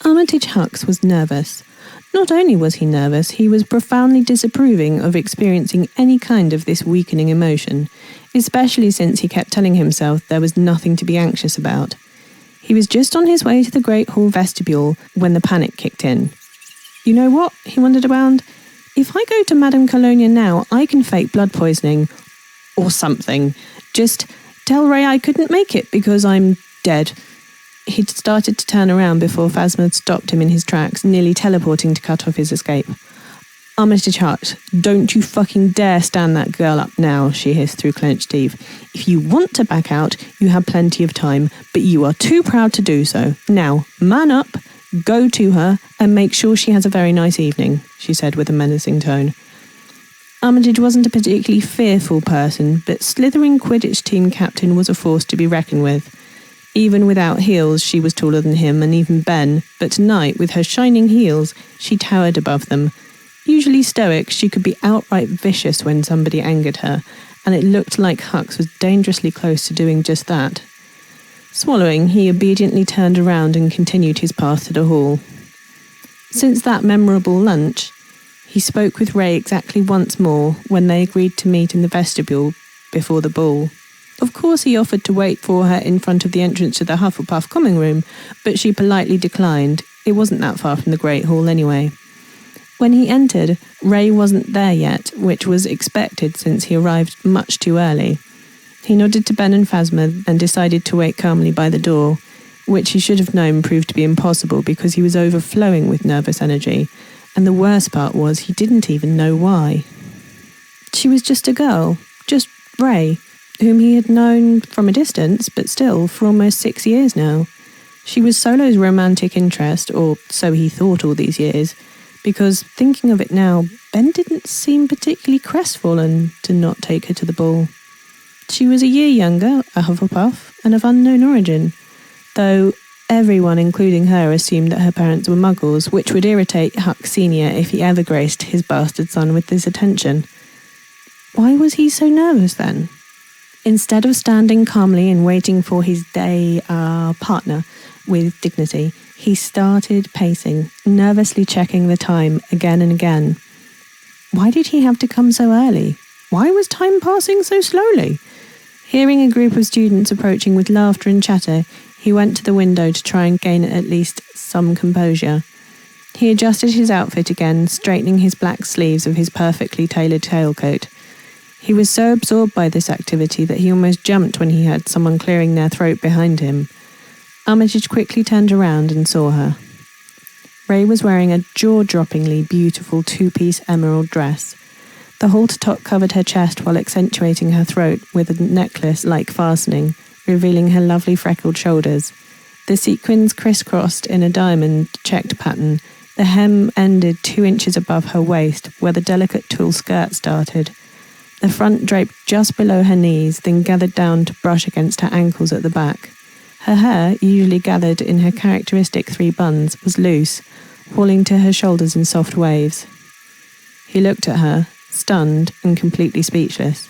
Armitage Hux was nervous. Not only was he nervous, he was profoundly disapproving of experiencing any kind of this weakening emotion, especially since he kept telling himself there was nothing to be anxious about. He was just on his way to the Great Hall vestibule when the panic kicked in. You know what? He wondered around. If I go to Madame Colonia now, I can fake blood poisoning. Or something. Just tell Ray I couldn't make it because I'm dead. He'd started to turn around before Phasma stopped him in his tracks, nearly teleporting to cut off his escape. Armitage Hux, don't you fucking dare stand that girl up now, she hissed through clenched teeth. If you want to back out, you have plenty of time, but you are too proud to do so. Now, man up, go to her, and make sure she has a very nice evening, she said with a menacing tone. Armitage wasn't a particularly fearful person, but Slytherin Quidditch team captain was a force to be reckoned with. Even without heels, she was taller than him and even Ben, but tonight, with her shining heels, she towered above them. Usually stoic, she could be outright vicious when somebody angered her, and it looked like Hux was dangerously close to doing just that. Swallowing, he obediently turned around and continued his path to the hall. Since that memorable lunch, he spoke with Ray exactly once more when they agreed to meet in the vestibule before the ball. Of course he offered to wait for her in front of the entrance to the Hufflepuff common room, but she politely declined. It wasn't that far from the Great Hall anyway. When he entered, Ray wasn't there yet, which was expected since he arrived much too early. He nodded to Ben and Phasma and decided to wait calmly by the door, which he should have known proved to be impossible because he was overflowing with nervous energy, and the worst part was he didn't even know why. She was just a girl, just Ray, whom he had known from a distance, but still for almost 6 years now. She was Solo's romantic interest, or so he thought all these years, because, thinking of it now, Ben didn't seem particularly crestfallen to not take her to the ball. She was a year younger, a Hufflepuff, and of unknown origin, though everyone, including her, assumed that her parents were muggles, which would irritate Hux Sr. if he ever graced his bastard son with this attention. Why was he so nervous then? Instead of standing calmly and waiting for his partner with dignity, he started pacing, nervously checking the time again and again. Why did he have to come so early? Why was time passing so slowly? Hearing a group of students approaching with laughter and chatter, he went to the window to try and gain at least some composure. He adjusted his outfit again, straightening his black sleeves of his perfectly tailored tailcoat. He was so absorbed by this activity that he almost jumped when he heard someone clearing their throat behind him. Armitage quickly turned around and saw her. Ray was wearing a jaw-droppingly beautiful two-piece emerald dress. The halter top covered her chest while accentuating her throat with a necklace-like fastening, revealing her lovely freckled shoulders. The sequins crisscrossed in a diamond-checked pattern. The hem ended 2 inches above her waist, where the delicate tulle skirt started. The front draped just below her knees, then gathered down to brush against her ankles at the back. Her hair, usually gathered in her characteristic 3 buns, was loose, falling to her shoulders in soft waves. He looked at her, stunned and completely speechless.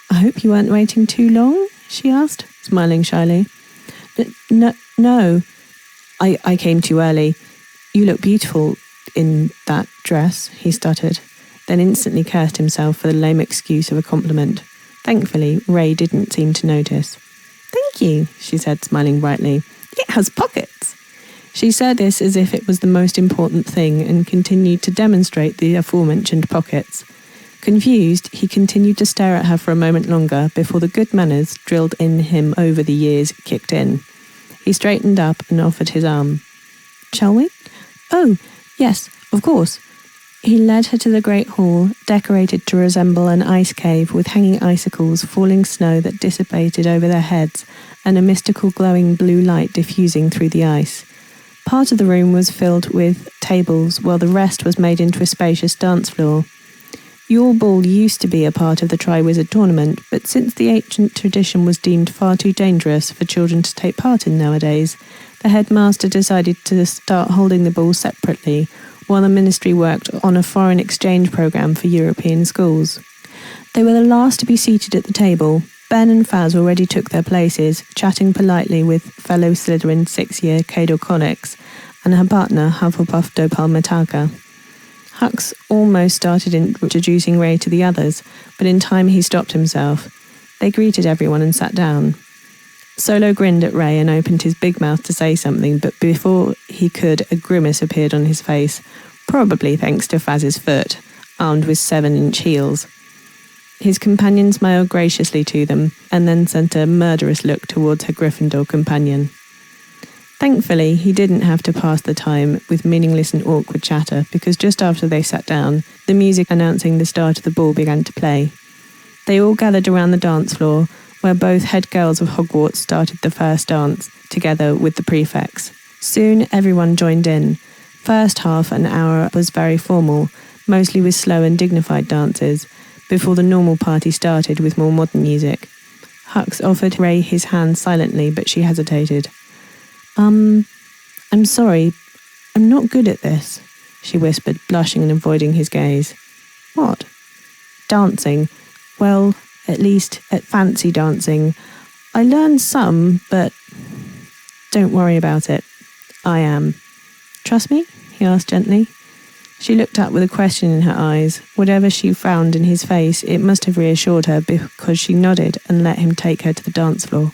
"I hope you weren't waiting too long?" she asked, smiling shyly. No. I came too early. You look beautiful in that dress," he stuttered, then instantly cursed himself for the lame excuse of a compliment. Thankfully, Ray didn't seem to notice. "Thank you," she said, smiling brightly. "It has pockets." She said this as if it was the most important thing and continued to demonstrate the aforementioned pockets. Confused, he continued to stare at her for a moment longer before the good manners drilled in him over the years kicked in. He straightened up and offered his arm. "Shall we?" "Oh, yes, of course." He led her to the Great Hall, decorated to resemble an ice cave with hanging icicles, falling snow that dissipated over their heads, and a mystical glowing blue light diffusing through the ice. Part of the room was filled with tables, while the rest was made into a spacious dance floor. Yule Ball used to be a part of the Triwizard Tournament, but since the ancient tradition was deemed far too dangerous for children to take part in nowadays, the headmaster decided to start holding the ball separately, while the ministry worked on a foreign exchange program for European schools. They were the last to be seated at the table. Ben and Phas already took their places, chatting politely with fellow Slytherin 6-year Cador Connix, and her partner, Hufflepuff Dopalmataka. Hux almost started introducing Ray to the others, but in time he stopped himself. They greeted everyone and sat down. Solo grinned at Ray and opened his big mouth to say something, but before he could, a grimace appeared on his face, probably thanks to Faz's foot, armed with 7-inch heels. His companion smiled graciously to them, and then sent a murderous look towards her Gryffindor companion. Thankfully, he didn't have to pass the time with meaningless and awkward chatter, because just after they sat down, the music announcing the start of the ball began to play. They all gathered around the dance floor, where both head girls of Hogwarts started the first dance, together with the prefects. Soon, everyone joined in. First half an hour was very formal, mostly with slow and dignified dances, before the normal party started with more modern music. Hux offered Ray his hand silently, but she hesitated. I'm sorry, I'm not good at this, she whispered, blushing and avoiding his gaze. What? Dancing. Well, at least at fancy dancing. I learned some, but don't worry about it. I am. Trust me? He asked gently. She looked up with a question in her eyes. Whatever she found in his face, it must have reassured her, because she nodded and let him take her to the dance floor.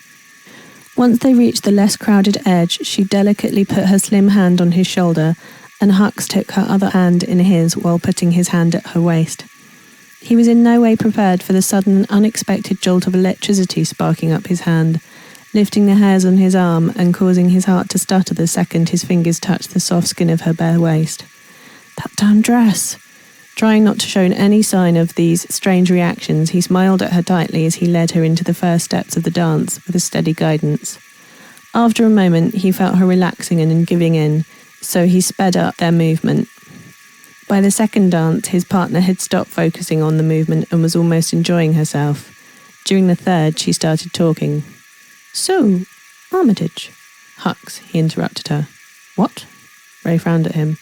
Once they reached the less crowded edge, she delicately put her slim hand on his shoulder, and Hux took her other hand in his while putting his hand at her waist. He was in no way prepared for the sudden and unexpected jolt of electricity sparking up his hand, lifting the hairs on his arm and causing his heart to stutter the second his fingers touched the soft skin of her bare waist. That damn dress! Trying not to show any sign of these strange reactions, he smiled at her tightly as he led her into the first steps of the dance with a steady guidance. After a moment, he felt her relaxing and giving in, so he sped up their movement. By the second dance, his partner had stopped focusing on the movement and was almost enjoying herself. During the third, she started talking. So, Armitage. Hux, he interrupted her. What? Ray frowned at him.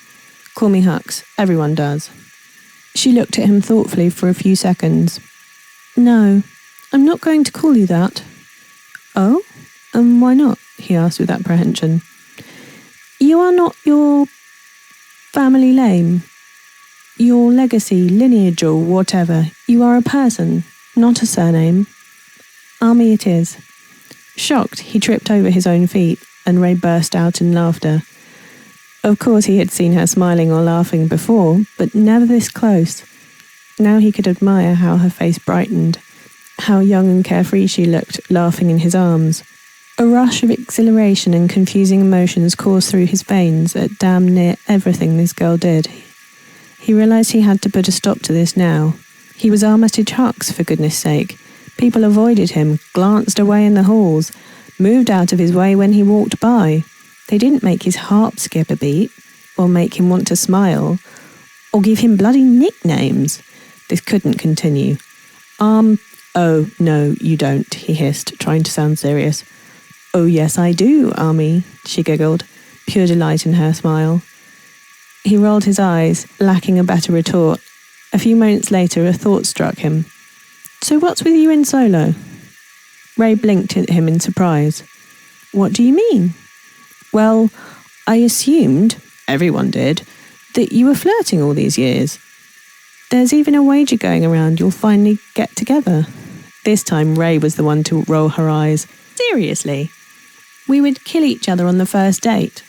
Call me Hux. Everyone does. She looked at him thoughtfully for a few seconds. No, I'm not going to call you that. Oh? And why not? He asked with apprehension. You are not your family name, your legacy, lineage or whatever. You are a person, not a surname. Army it is. Shocked, he tripped over his own feet, and Ray burst out in laughter. Of course he had seen her smiling or laughing before, but never this close. Now he could admire how her face brightened, how young and carefree she looked, laughing in his arms. A rush of exhilaration and confusing emotions coursed through his veins at damn near everything this girl did. He realised he had to put a stop to this now. He was Armitage Hux, for goodness sake. People avoided him, glanced away in the halls, moved out of his way when he walked by. They didn't make his heart skip a beat, or make him want to smile, or give him bloody nicknames. This couldn't continue. Oh, no, you don't, he hissed, trying to sound serious. Oh, yes, I do, Army, she giggled, pure delight in her smile. He rolled his eyes, lacking a better retort. A few moments later, a thought struck him. So what's with you and Solo? Ray blinked at him in surprise. What do you mean? Well, I assumed, everyone did, that you were flirting all these years. There's even a wager going around you'll finally get together. This time Ray was the one to roll her eyes. Seriously? We would kill each other on the first date.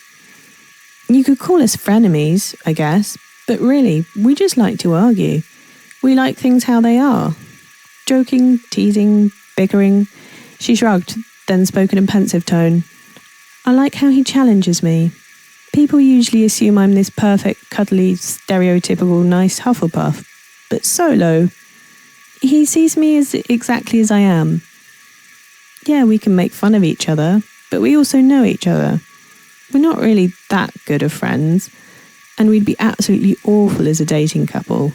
You could call us frenemies, I guess, but really, we just like to argue. We like things how they are. Joking, teasing, bickering. She shrugged, then spoke in a pensive tone. I like how he challenges me. People usually assume I'm this perfect, cuddly, stereotypical, nice Hufflepuff. But Solo, he sees me as exactly as I am. Yeah, we can make fun of each other, but we also know each other. We're not really that good of friends, and we'd be absolutely awful as a dating couple.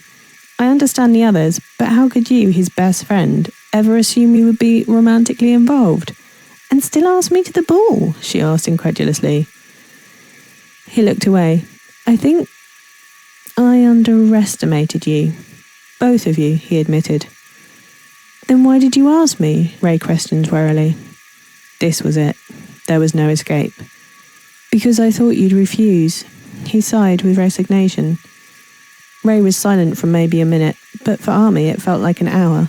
I understand the others, but how could you, his best friend, ever assume we would be romantically involved? And still ask me to the ball? She asked incredulously. He looked away. I think I underestimated you. Both of you, he admitted. Then why did you ask me? Ray questioned warily. This was it. There was no escape. Because I thought you'd refuse. He sighed with resignation. Ray was silent for maybe a minute, but for Army it felt like an hour.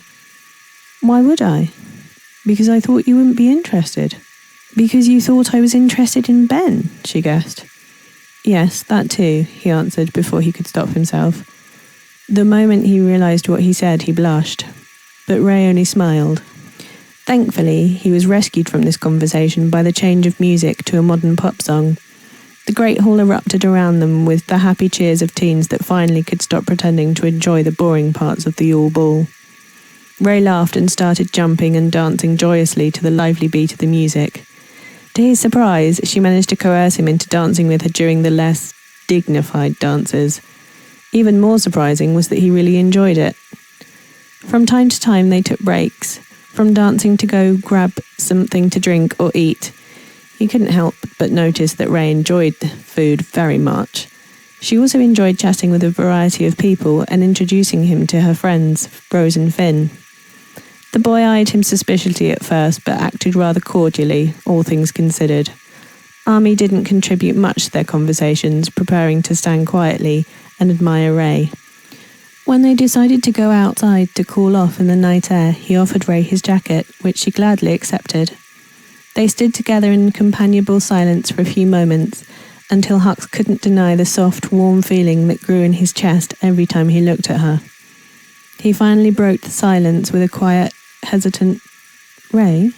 Why would I? Because I thought you wouldn't be interested. Because you thought I was interested in Ben, she guessed. Yes, that too, he answered before he could stop himself. The moment he realised what he said, he blushed, but Ray only smiled. Thankfully, he was rescued from this conversation by the change of music to a modern pop song. The Great Hall erupted around them with the happy cheers of teens that finally could stop pretending to enjoy the boring parts of the Yule Ball. Ray laughed and started jumping and dancing joyously to the lively beat of the music. To his surprise, she managed to coerce him into dancing with her during the less dignified dances. Even more surprising was that he really enjoyed it. From time to time they took breaks, from dancing to go grab something to drink or eat. He couldn't help but notice that Ray enjoyed the food very much. She also enjoyed chatting with a variety of people and introducing him to her friends, Rose and Finn. The boy eyed him suspiciously at first, but acted rather cordially, all things considered. Army didn't contribute much to their conversations, preparing to stand quietly and admire Ray. When they decided to go outside to cool off in the night air, he offered Ray his jacket, which she gladly accepted. They stood together in companionable silence for a few moments, until Hux couldn't deny the soft, warm feeling that grew in his chest every time he looked at her. He finally broke the silence with a quiet, hesitant, "Ray?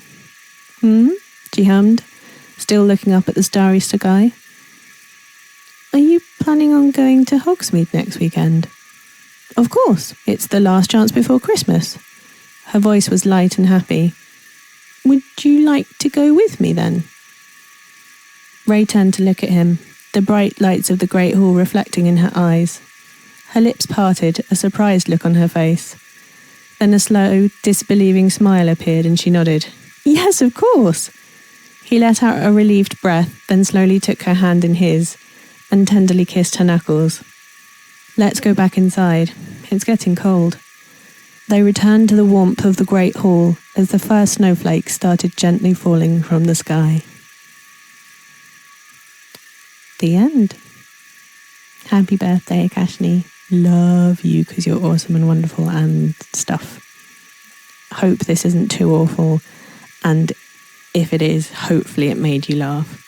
She hummed, still looking up at the starry sky. "Are you planning on going to Hogsmeade next weekend?" "Of course, it's the last chance before Christmas." Her voice was light and happy. "Would you like to go with me then?" Ray turned to look at him, the bright lights of the Great Hall reflecting in her eyes. Her lips parted, a surprised look on her face. Then a slow, disbelieving smile appeared and she nodded. "Yes, of course." He let out a relieved breath, then slowly took her hand in his and tenderly kissed her knuckles. "Let's go back inside. It's getting cold." They returned to the warmth of the Great Hall as the first snowflakes started gently falling from the sky. The end. Happy birthday, Akashne. Love you because you're awesome and wonderful and stuff. Hope this isn't too awful, and if it is, hopefully it made you laugh.